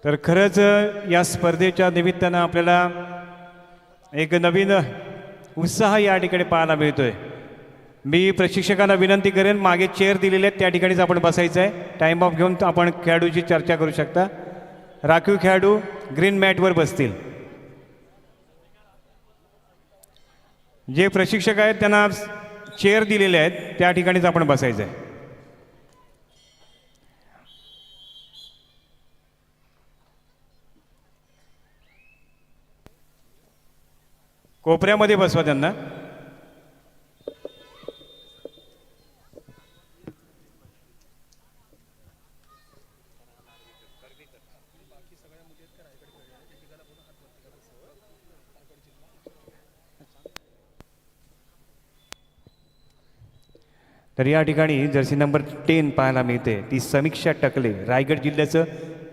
तर खरंच या स्पर्धेच्या निमित्तानं आपल्याला एक नवीन उत्साह या ठिकाणी पाहायला मिळतोय। मी प्रशिक्षकांना विनंती करेन, मागे चेअर दिलेले आहेत त्या ठिकाणीच आपण बसायचं आहे। टाइम ऑफ घेऊन आपण खेळाडूची चर्चा करू शकता। राखीव खेळाडू ग्रीन मॅटवर बसतील। जे प्रशिक्षक आहेत त्यांना चेअर दिलेले आहेत त्या ठिकाणीच आपण बसायचं आहे। कोपऱ्यामध्ये बसवा त्यांना। तर या ठिकाणी जर्सी नंबर 10 पाहायला मिळते, ती समीक्षा टकले, रायगड जिल्ह्याचं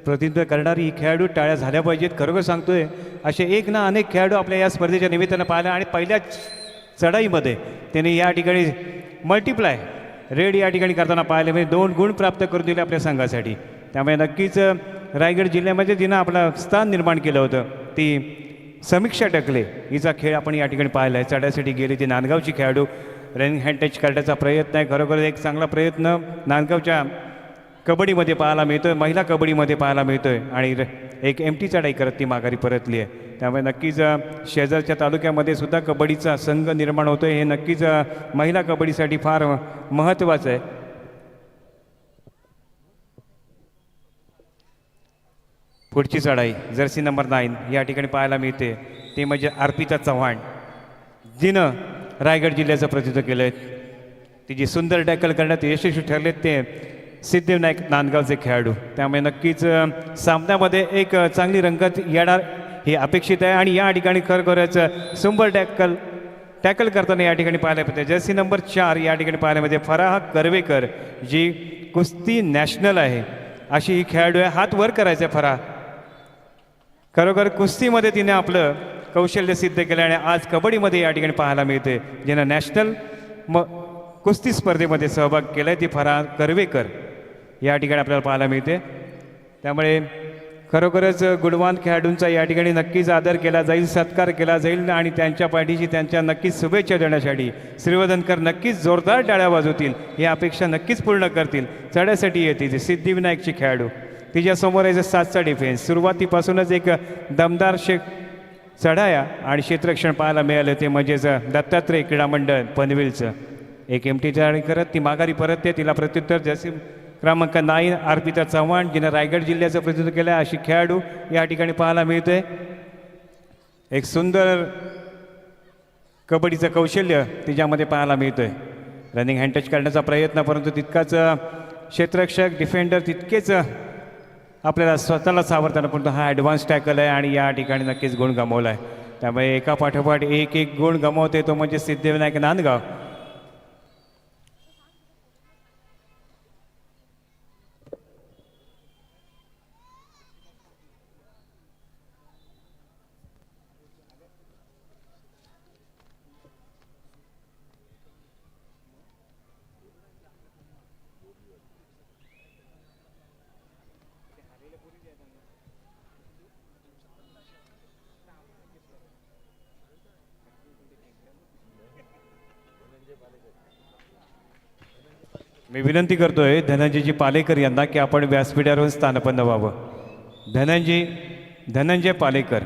प्रतिनिधित्व करणारी ही खेळाडू। टाळ्या झाल्या पाहिजेत, खरोखर सांगतोय। असे एक ना अनेक खेळाडू आपल्या या स्पर्धेच्या निमित्तानं पाहिला आणि पहिल्या चढाईमध्ये त्यांनी या ठिकाणी मल्टिप्लाय रेड या ठिकाणी करताना पाहिले, म्हणजे 2 गुण प्राप्त करून दिले आपल्या संघासाठी। त्यामुळे नक्कीच रायगड जिल्ह्यामध्ये तिनं आपलं स्थान निर्माण केलं होतं। ती समीक्षा टकले हिचा खेळ आपण या ठिकाणी पाहिला आहे। चढ्यासाठी गेली ती नांदगावची खेळाडू। रनिंग हँड टच करण्याचा प्रयत्न आहे, खरोखर एक चांगला प्रयत्न नांदगावच्या कबड्डीमध्ये पाहायला मिळतोय, महिला कबड्डीमध्ये पाहायला मिळतोय। आणि एक एमटी चढाई करत ती माघारी परतली आहे। त्यामुळे नक्कीच शेजारच्या तालुक्यामध्ये सुद्धा कबड्डीचा संघ निर्माण होतोय, हे नक्कीच महिला कबड्डीसाठी फार महत्त्वाचं आहे। पुढची चढाई जर्सी नंबर 9 या ठिकाणी पाहायला मिळते, ते म्हणजे अर्पिता चव्हाण, जिनं रायगड जिल्ह्याचं प्रतिनिधित्व केलं आहे। तिची सुंदर टॅकल करण्यात यशस्वी ठरलेत ते सिद्धिविनायक नांदगावचे खेळाडू। त्यामुळे नक्कीच सामन्यामध्ये एक चांगली रंगत येणार हे अपेक्षित आहे। आणि या ठिकाणी खरोखरच सुंदर टॅकल करताना या ठिकाणी पाहायला मिळते जर्सी नंबर 4 या ठिकाणी पाहायला मिळते फराह कर्वेकर, जी कुस्ती नॅशनल आहे अशी ही खेळाडू आहे। हात वर करायचे फराह, खरोखर कुस्तीमध्ये तिने आपलं कौशल्य सिद्ध केलं आणि आज कबड्डीमध्ये या ठिकाणी पाहायला मिळते, जिनं नॅशनल कुस्ती स्पर्धेमध्ये सहभाग केला आहे, ती फराह कर्वेकर या ठिकाणी आपल्याला पाहायला मिळते। त्यामुळे खरोखरच गुणवान खेळाडूंचा या ठिकाणी नक्कीच आदर केला जाईल, सत्कार केला जाईल आणि त्यांच्या पाठीशी त्यांच्या नक्कीच शुभेच्छा देण्यासाठी श्रीवर्धनकर नक्कीच जोरदार टाळ्या वाजवतील, ही अपेक्षा नक्कीच पूर्ण करतील। चढ्यासाठी येते ती सिद्धिविनायकची खेळाडू, तिच्यासमोर आहे 7चा डिफेन्स। सुरुवातीपासूनच एक दमदार चढाया आणि क्षेत्ररक्षण पाहायला मिळालं, ते म्हणजेच दत्तात्रय क्रीडा मंडळ पनवेलचं। एक एमटी चढाई करत ती माघारी परतते, तिला प्रत्युत्तर जर्सी क्रमांक 9 अर्पिता चव्हाण, जिनं रायगड जिल्ह्याचं प्रतिनिधित्व केलं आहे अशी खेळाडू या ठिकाणी पाहायला मिळते। एक सुंदर कबड्डीचं कौशल्य तिच्यामध्ये पाहायला मिळतंय। रनिंग हँड टच करण्याचा प्रयत्न, परंतु तितकाच क्षेत्ररक्षक डिफेंडर तितकेच आपल्याला स्वतःला सावरताना, परंतु हा ॲडव्हान्स टॅकल आहे आणि या ठिकाणी नक्कीच गुण गमावला आहे। त्यामुळे एका पाठोपाठ एक गुण गमावते तो म्हणजे सिद्धिविनायक नांदगाव। मी विनंती करतोय धनंजयजी पालेकर यांना की आपण व्यासपीठावरून स्थानापन्न व्हावं। धनंजय पालेकर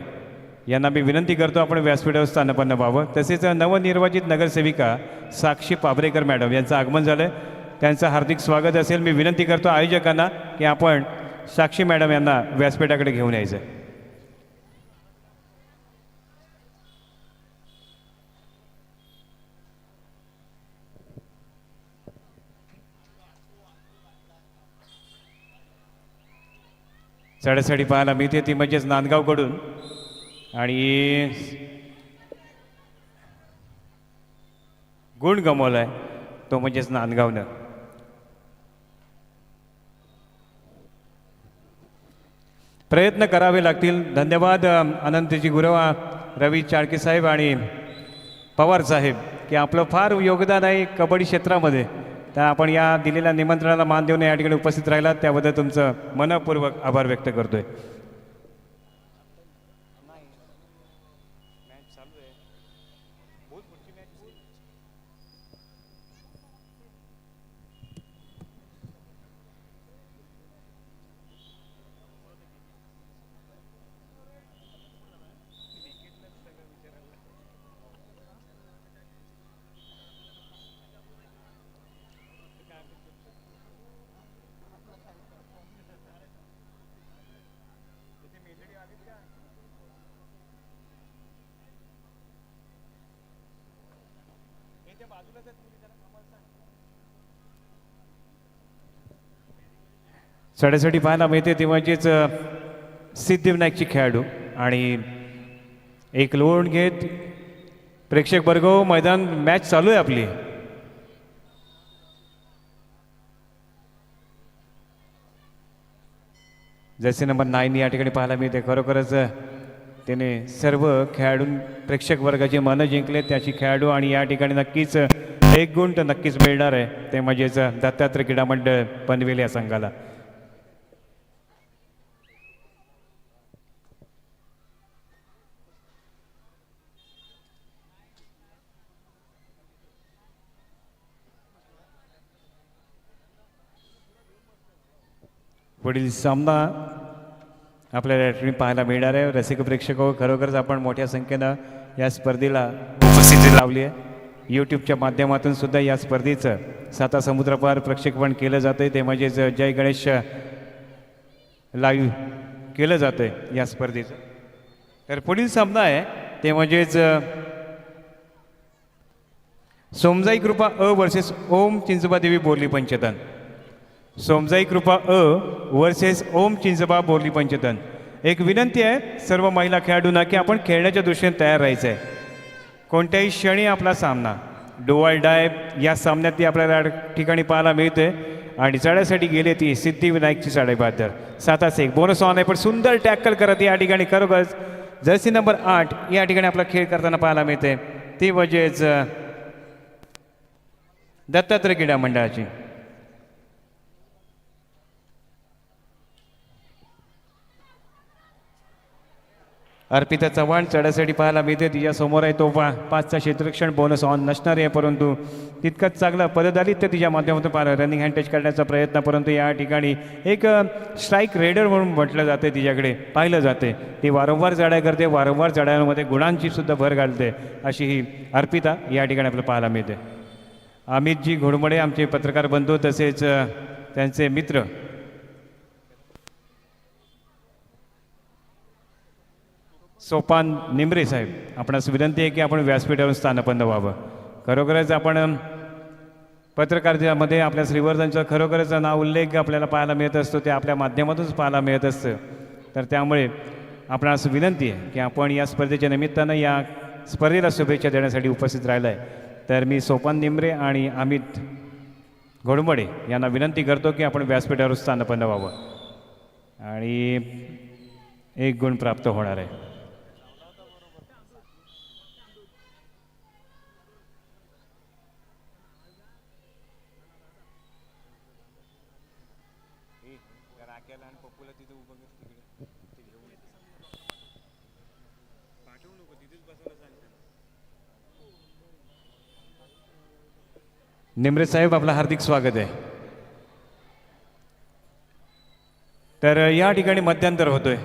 यांना मी विनंती करतो आपण व्यासपीठावर स्थानापन्न व्हावं। तसेच नवनिर्वाचित नगरसेविका साक्षी पाबरेकर मॅडम यांचं आगमन झालं, त्यांचं हार्दिक स्वागत असेल। मी विनंती करतो आयोजकांना की आपण साक्षी मॅडम यांना व्यासपीठाकडे घेऊन यायचं आहे। चढ्यासाठी पाहायला मिळते ती म्हणजेच नांदगावकडून आणि गुण गमावलाय तो म्हणजेच नांदगावनं। प्रयत्न करावे लागतील। धन्यवाद अनंतजी गुरवा, रवी चाळके साहेब आणि पवार साहेब की आपलं फार योगदान आहे कबड्डी क्षेत्रामध्ये। तर आपण या दिलेल्या निमंत्रणाला मान देऊन या ठिकाणी उपस्थित राहिलात त्याबद्दल तुमचं मनपूर्वक आभार व्यक्त करतोय। चढाईसाठी पाहायला मिळते ते म्हणजेच सिद्धिविनायकची खेळाडू आणि एक लोण घेत प्रेक्षक वर्ग मैदान मॅच चालू आहे आपली. जर्सी नंबर 9 या ठिकाणी पाहायला मिळते. खरोखरच त्याने सर्व खेळाडू प्रेक्षक वर्गाची मनं जिंकले त्याची खेळाडू आणि या ठिकाणी नक्कीच एक गुण तर नक्कीच मिळणार आहे ते म्हणजेच दत्तात्रय क्रीडा मंडळ पनवेल या संघाला. पुढील सामना आपल्याला या ठिकाणी पाहायला मिळणार आहे. रसिक प्रेक्षक खरोखरच आपण मोठ्या संख्येनं या स्पर्धेला उपस्थिती लावली आहे. यूट्यूबच्या माध्यमातून सुद्धा या स्पर्धेचं साता समुद्रपार प्रक्षेपण केलं जातं आहे ते म्हणजेच जय गणेश लाईव्ह केलं जातं आहे या स्पर्धेचं. तर पुढील सामना आहे ते म्हणजेच सोमजाई कृपा अ वर्सेस ओम चिंचबादेवी बोरली पंचतन. सोमजाई कृपा अ वर्सेस ओम चिंचबा बोरली पंचतन. एक विनंती आहे सर्व महिला खेळाडूंना की आपण खेळण्याच्या दृष्टीने तयार राहायचं आहे. कोणत्याही क्षणी आपला सामना डू ऑर डाय या सामन्यात ती आपल्याला ठिकाणी पाहायला मिळते आणि चढाईसाठी गेले ती सिद्धिविनायकची चढाई बहादर 7-1 बोनस ऑन आहे पण सुंदर टॅकल करत या ठिकाणी खरोखरच जर्सी नंबर 8 या ठिकाणी आपला खेळ करताना पाहायला मिळते ती म्हणजेच दत्तात्रय क्रीडा मंडळाची. अर्पिता चव्हाण चढाईसाठी पाहायला मिळते तिच्या समोर आहे तो 5चा क्षेत्ररक्षण बोनस ऑन नसणार आहे परंतु तितकंच चांगलं पददालित्य तिच्या माध्यमातून पाहिलं रनिंग हँड टच करण्याचा प्रयत्न परंतु या ठिकाणी एक स्ट्राईक रेडर म्हणून म्हटलं जाते तिच्याकडे पाहिलं जाते. ती वारंवार चढाई करते वारंवार चढाईमध्ये गुणांची सुद्धा भर घालते अशी ही अर्पिता या ठिकाणी आपल्याला पाहायला मिळते. अमितजी घोडमडे आमचे पत्रकार बंधू तसेच त्यांचे मित्र सोपान निमरे साहेब आपणास विनंती आहे की आपण व्यासपीठावरून स्थानपन्न व्हावं. खरोखरच आपण पत्रकारितेमध्ये आपल्या श्रीवर्धनचं खरोखरच नाव उल्लेख आपल्याला पाहायला मिळत असतो ते आपल्या माध्यमातूनच पाहायला मिळत असतं. तर त्यामुळे आपणास विनंती आहे की आपण या स्पर्धेच्या निमित्तानं या स्पर्धेला शुभेच्छा देण्यासाठी उपस्थित राहिला आहे. तर मी सोपान निमरे आणि अमित घोडमडे यांना विनंती करतो की आपण व्यासपीठावर स्थानपन्न व्हावं आणि 1 गुण प्राप्त होणार आहे. निमरे साहेब आपलं हार्दिक स्वागत आहे. तर या ठिकाणी मध्यांतर होतोय.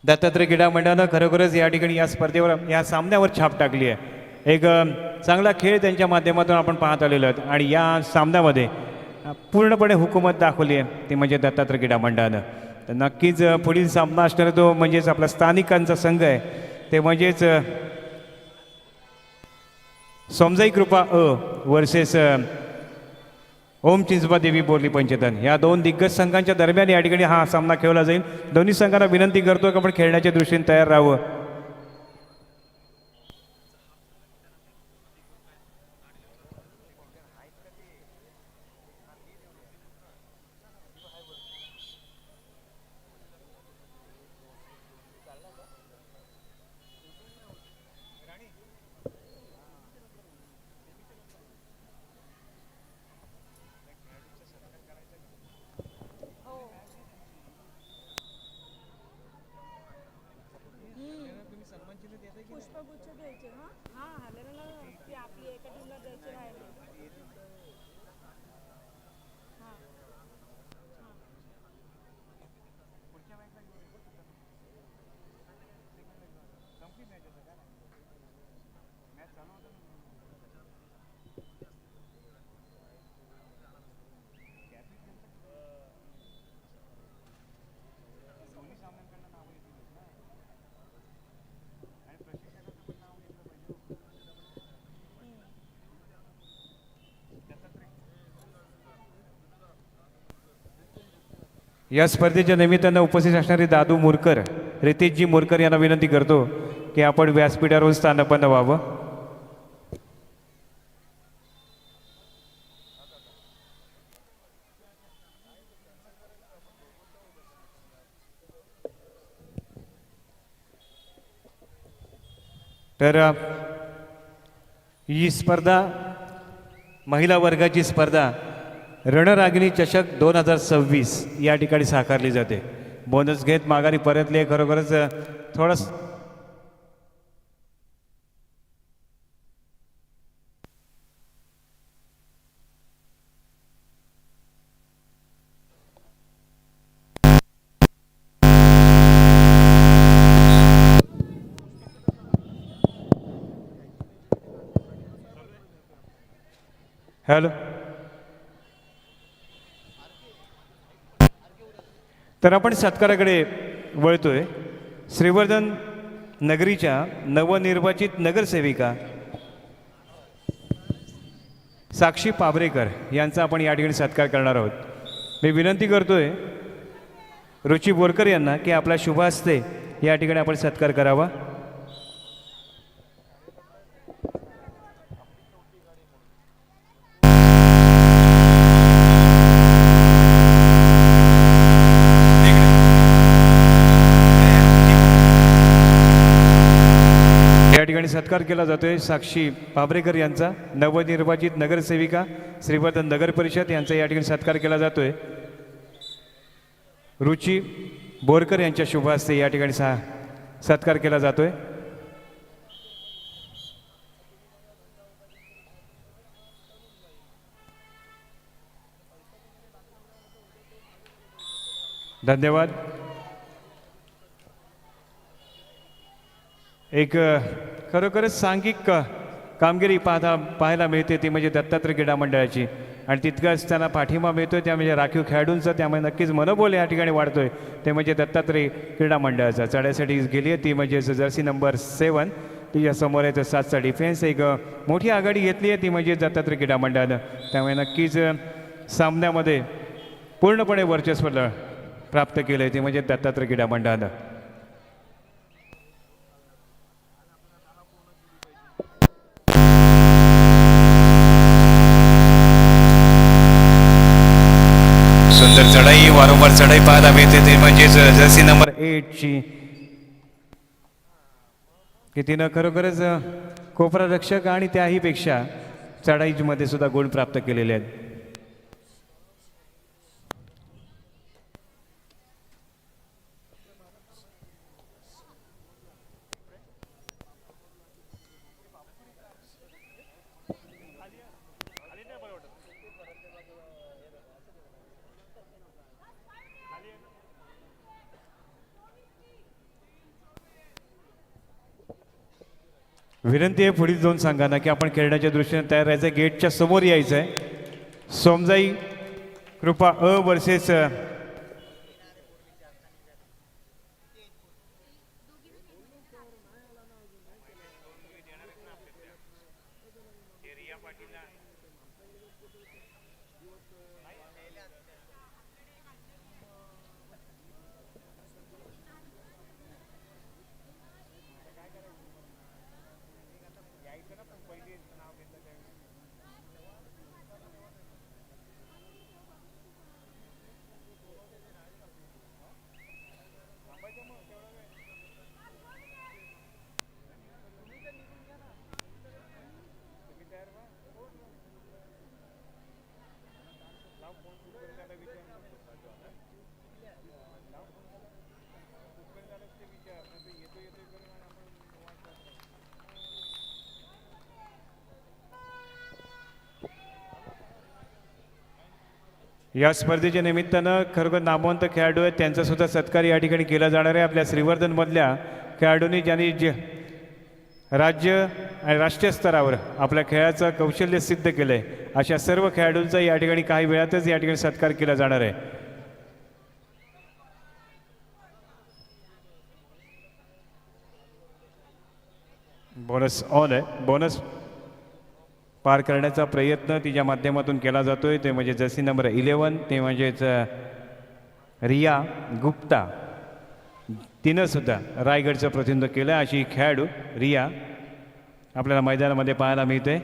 दत्तात्रय क्रीडा मंडळानं खरोखरच या ठिकाणी या स्पर्धेवर या सामन्यावर छाप टाकली आहे. एक चांगला खेळ त्यांच्या माध्यमातून आपण पाहत आलेलो आहोत आणि या सामन्यामध्ये पूर्णपणे हुकूमत दाखवली आहे ती म्हणजे दत्तात्रय क्रीडा मंडळानं. तर नक्कीच पुढील सामना असणारा तो म्हणजेच आपला स्थानिकांचा संघ आहे ते म्हणजेच सोमजाई कृपा अ वर्सेस ओम चिंचबा देवी बोरली पंचतन या 2 दिग्गज संघांच्या दरम्यान या ठिकाणी हा सामना खेळला जाईल. दोन्ही संघांना विनंती करतो की आपण खेळण्याच्या दृष्टीने तयार राहावं. पुष्पगुच्छ द्यायचे. हां हॅलेला ती आपली एका टीमला द्यायचे राहिले. हां या स्पर्धेच्या निमित्तानं उपस्थित असणारे दादू मोरकर, रितेशजी मोरकर यांना विनंती करतो की आपण व्यासपीठावर स्थानपन्न व्हावं. तर ही स्पर्धा महिला वर्गाची स्पर्धा रणरागिणी चषक 2026 या ठिकाणी साकारली जाते. बोनस घेत माघारी परतले. खरोखरच थोडंसं हॅलो. तर आपण सत्काराकडे वळतोय. श्रीवर्धन नगरीच्या नवनिर्वाचित नगरसेविका साक्षी पाबरेकर यांचा आपण या ठिकाणी सत्कार करणार आहोत. मी विनंती करतोय रुची बोरकर यांना की आपला शुभ हस्ते या ठिकाणी आपण सत्कार करावा. या ठिकाणी सत्कार केला जातोय साक्षी पाबरेकर यांचा, नवनिर्वाचित नगरसेविका श्रीवर्धन नगर परिषद यांचा या ठिकाणी सत्कार केला जातोय. रुची बोरकर यांच्या शुभ हस्ते या ठिकाणी सत्कार केला जातोय. धन्यवाद. एक खरोखरच सांघिक कामगिरी पाहायला मिळते ती म्हणजे दत्तात्रय क्रीडा मंडळाची, आणि तितकाच त्यांना पाठिंबा मिळतोय त्या म्हणजे राखीव खेळाडूंचा, त्यामुळे नक्कीच मनोबल या ठिकाणी वाढतोय ते म्हणजे दत्तात्रय क्रीडा मंडळाचा. चढ्यासाठी गेली आहे ती म्हणजे जर्सी नंबर 7, तिच्यासमोर आहे 7चा डिफेन्स. एक मोठी आघाडी घेतली आहे ती म्हणजे दत्तात्रय क्रीडा मंडळानं, त्यामुळे नक्कीच सामन्यामध्ये पूर्णपणे वर्चस्व प्राप्त केलं आहे ते म्हणजे दत्तात्रय क्रीडा मंडळानं. सुंदर चढाई, वारंवार चढाई पाहायला मिळते ते म्हणजेच जर्सी नंबर 8ची, की तिनं खरोखरच कोपरा रक्षक आणि त्याही पेक्षा चढाईमध्ये सुद्धा गुण प्राप्त केलेले आहेत. विनंती आहे पुढील 2 संघांना की आपण खेळण्याच्या दृष्टीने तयार राहायचं. गेटच्या समोर यायचं आहे. सोमजाई कृपा अ वर्सेस या स्पर्धेच्या निमित्तानं खरोखर नामवंत खेळाडू आहेत त्यांचा सुद्धा सत्कार या ठिकाणी केला जाणार आहे. आपल्या श्रीवर्धनमधल्या खेळाडूंनी ज्यांनी राज्य आणि राष्ट्रीय स्तरावर आपल्या खेळाचं कौशल्य सिद्ध केलं आहे अशा सर्व खेळाडूंचा या ठिकाणी काही वेळातच या ठिकाणी सत्कार केला जाणार आहे. बोनस ऑन आहे. बोनस पार करण्याचा प्रयत्न तिच्या माध्यमातून केला जातोय ते म्हणजे जर्सी नंबर 11 ते म्हणजेच रिया गुप्ता, तिनं सुद्धा रायगडचं प्रतिनिधित्व केलं. अशी ही खेळाडू रिया आपल्याला मैदानामध्ये पाहायला मिळते.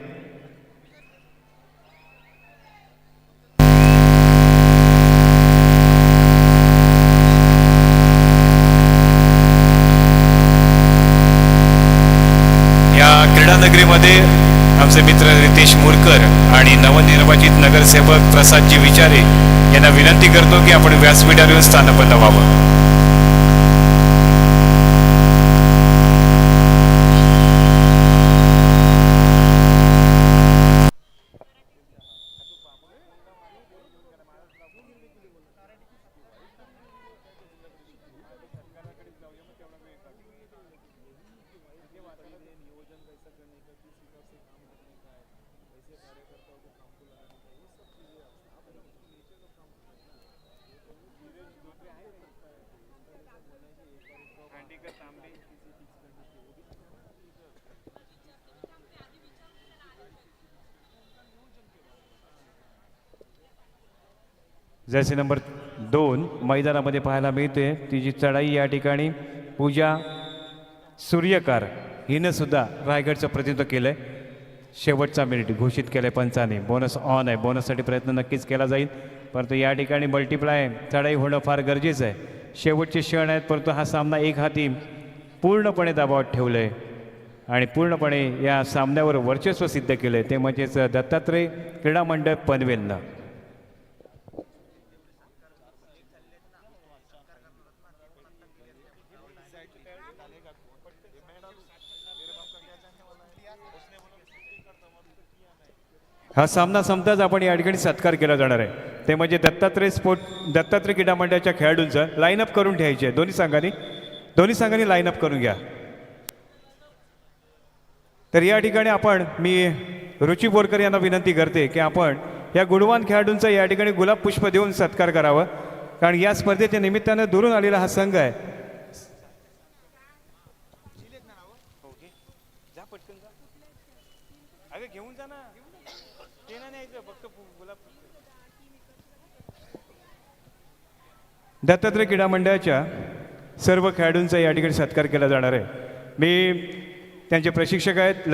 या क्रीडानगरीमध्ये आमचे मित्र रितेश मोरकर आणि नवनिर्वाचित नगरसेवक प्रसादजी विचारे यांना विनंती करतो की आपण व्यासपीठावर येऊन स्थानबद्ध व्हावं. जर्सी नंबर 2 मैदानामध्ये पाहायला मिळते. तिची चढाई या ठिकाणी पूजा सूर्यकार हिनं सुद्धा रायगडचं प्रतिनिधित्व केलंय. शेवटचा मिनिट घोषित केलंय पंचाने. बोनस ऑन आहे. बोनससाठी प्रयत्न नक्कीच केला जाईल, परंतु या ठिकाणी मल्टिप्लाय चढाई होणं फार गरजेचं आहे. शेवटचे क्षण आहेत, परंतु हा सामना एक हाती पूर्णपणे दबावात ठेवलं आहे आणि पूर्णपणे या सामन्यावर वर्चस्व सिद्ध केलं आहे, ते म्हणजेच दत्तात्रय क्रीडा मंडळ पनवेलनं. हा सामना संपताच आपण या ठिकाणी सत्कार केला जाणार आहे, ते म्हणजे दत्तात्रय क्रीडा मंडळाच्या खेळाडूंचं लाईनअप करून ठेवायचे आहे. दोन्ही संघांनी लाईनअप करून घ्या. तर या ठिकाणी मी रुची बोरकर यांना विनंती करते की आपण या गुणवान खेळाडूंचा या ठिकाणी गुलाब पुष्प देऊन सत्कार करावा, कारण या स्पर्धेच्या निमित्तानं दुरून आलेला हा संघ आहे. घेऊन जा ना, फक्त गुलाब. दत्तात्रय क्रीडा मंडळाच्या सर्व खेळाडूंचा या ठिकाणी सत्कार केला जाणार आहे. मी त्यांचे प्रशिक्षक आहेत